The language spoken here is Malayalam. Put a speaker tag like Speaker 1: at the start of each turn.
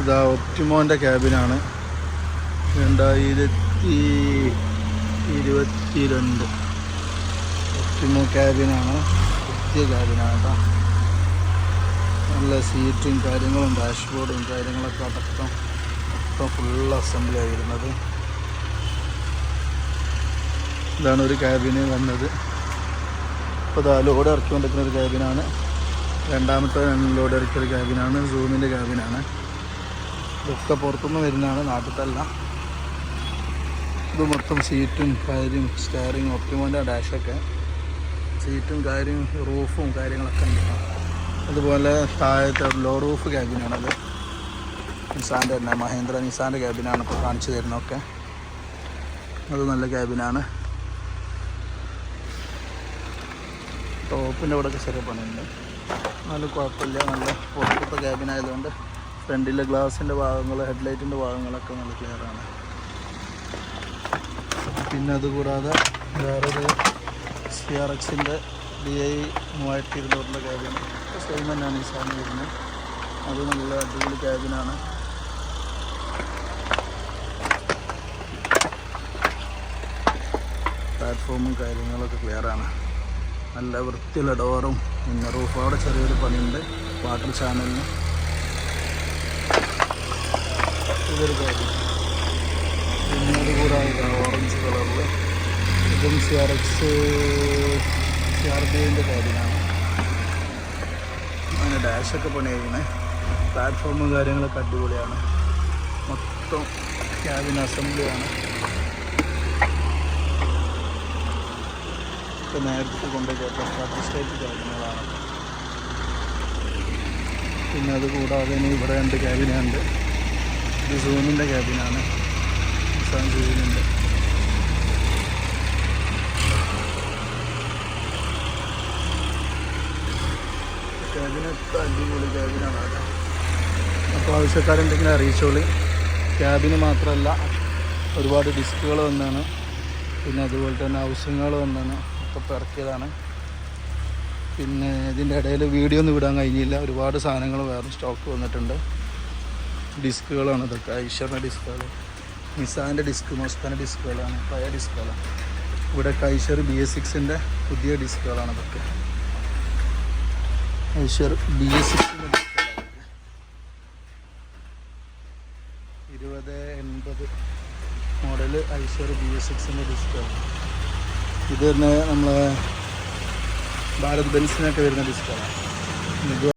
Speaker 1: ഇതാ ഒപ്റ്റിമോൻ്റെ ക്യാബിനാണ്. 2022 ഒപ്റ്റിമോ ക്യാബിനാണ്. പുതിയ ക്യാബിനാണ് കേട്ടോ. നല്ല സീറ്റും കാര്യങ്ങളും ഡാഷ്ബോർഡും കാര്യങ്ങളൊക്കെ അടക്കം മൊത്തം ഫുൾ അസംബ്ലി ആയിരുന്നത്. ഇതാണ് ഒരു ക്യാബിന് വന്നത്. ഇപ്പോൾ ഇതാ ലോഡ് ഇറക്കിക്കൊണ്ടിരിക്കുന്ന ഒരു ക്യാബിനാണ്. രണ്ടാമത്തെ ലോഡ് ഇറക്കിയൊരു ക്യാബിനാണ്. സൂമിൻ്റെ ക്യാബിനാണ്. ഇതൊക്കെ പുറത്തുനിന്ന് വരുന്നതാണ്, നാട്ടിലല്ല. ഇത് മൊത്തം സീറ്റും കാര്യം സ്റ്റയറിങ് ഒപ്റ്റിമോൻ്റെ ഡാഷൊക്കെ സീറ്റും കാര്യം റൂഫും കാര്യങ്ങളൊക്കെ ഉണ്ട്. അതുപോലെ താഴത്തെ ലോ റൂഫ് ക്യാബിനാണത്. നിസാൻ്റെ തന്നെ മഹേന്ദ്ര നിസാൻ്റെ ക്യാബിനാണ് ഇപ്പോൾ കാണിച്ചു തരുന്നതൊക്കെ. അത് നല്ല ക്യാബിനാണ്. ടോപ്പിൻ്റെ അവിടെയൊക്കെ ചെറിയ പണിയുണ്ട്. നല്ല കുഴപ്പമില്ല. നല്ല പുറത്തത്തെ ക്യാബിനായതുകൊണ്ട് ഫ്രണ്ടിലെ ഗ്ലാസിൻ്റെ ഭാഗങ്ങൾ ഹെഡ്ലൈറ്റിൻ്റെ ഭാഗങ്ങളൊക്കെ നല്ല ക്ലിയറാണ്. പിന്നെ അതുകൂടാതെ വേറൊരു CRXൻ്റെ DI 3200 ക്യാബിൻ സെയിം തന്നെയാണ് ഈ സാധനം വരുന്നത്. അത് നല്ല അടിപൊളി ക്യാബിനാണ്. പ്ലാറ്റ്ഫോമും കാര്യങ്ങളൊക്കെ ക്ലിയറാണ്. നല്ല വൃത്തിയുള്ള ഡോറും പിന്നെ റൂഫ് അവിടെ ചെറിയൊരു പണിയുണ്ട് വാട്ടർ ചാനലിന്. ഇതൊരു കാര്യം. പിന്നെ അതുകൂടാതെ ഓറഞ്ച് കളറിൽ ഇതും CRBൻ്റെ കാര്യമാണ്. അങ്ങനെ ഡാഷൊക്കെ പണിയായിരിക്കണേ. പ്ലാറ്റ്ഫോമും കാര്യങ്ങളൊക്കെ അടിപൊളിയാണ്. മൊത്തം ക്യാബിൻ അസംബ്ലിയാണ്. ഇപ്പോൾ നേരത്തെ കൊണ്ടുപോയി സ്റ്റേറ്റ് ക്യാബിനുകളാണ്. പിന്നെ അതുകൂടാതെ ഇവിടെ 2 ക്യാബിനുണ്ട്. ഇത് സൂമിൻ്റെ ക്യാബിനാണ്. നിസാൻ സൂമിൻ്റെ ക്യാബിനൊക്കെ അടിപൊളി ക്യാബിനാണ് അവിടെ. അപ്പോൾ ആവശ്യക്കാരുണ്ടെങ്കിലും അറിയിച്ചോളി. ക്യാബിന് മാത്രമല്ല ഒരുപാട് ഡിസ്കുകൾ വന്നാണ്. പിന്നെ അതുപോലെ തന്നെ ഹൗസിങ്ങുകൾ വന്നാണ്. ഒക്കെ ഇറക്കിയതാണ്. പിന്നെ ഇതിൻ്റെ ഇടയിൽ വീഡിയോ ഒന്നും വിടാൻ കഴിഞ്ഞില്ല. ഒരുപാട് സാധനങ്ങൾ വേറെ സ്റ്റോക്ക് വന്നിട്ടുണ്ട്. ഡിസ്കുകളാണ് ഇതൊക്കെ. ഐഷറിൻ്റെ ഡിസ്കുകൾ, നിസാൻ്റെ ഡിസ്ക്, മസ്താൻ്റെ ഡിസ്കുകളാണ്, പഴയ ഡിസ്കുകളാണ്. ഇവിടെ ഐഷർ BS6ൻ്റെ പുതിയ ഡിസ്കുകളാണ് ഇതൊക്കെ. ഐഷർ BS6ൻ്റെ ഡിസ്കുകളാണ്. 2080 മോഡൽ ഐഷർ BS6ൻ്റെ ഡിസ്കുകളാണ്. ഇത് തന്നെ നമ്മളെ ഭാരത് ബെൻസിനൊക്കെ വരുന്ന ഡിസ്കുകളാണ്.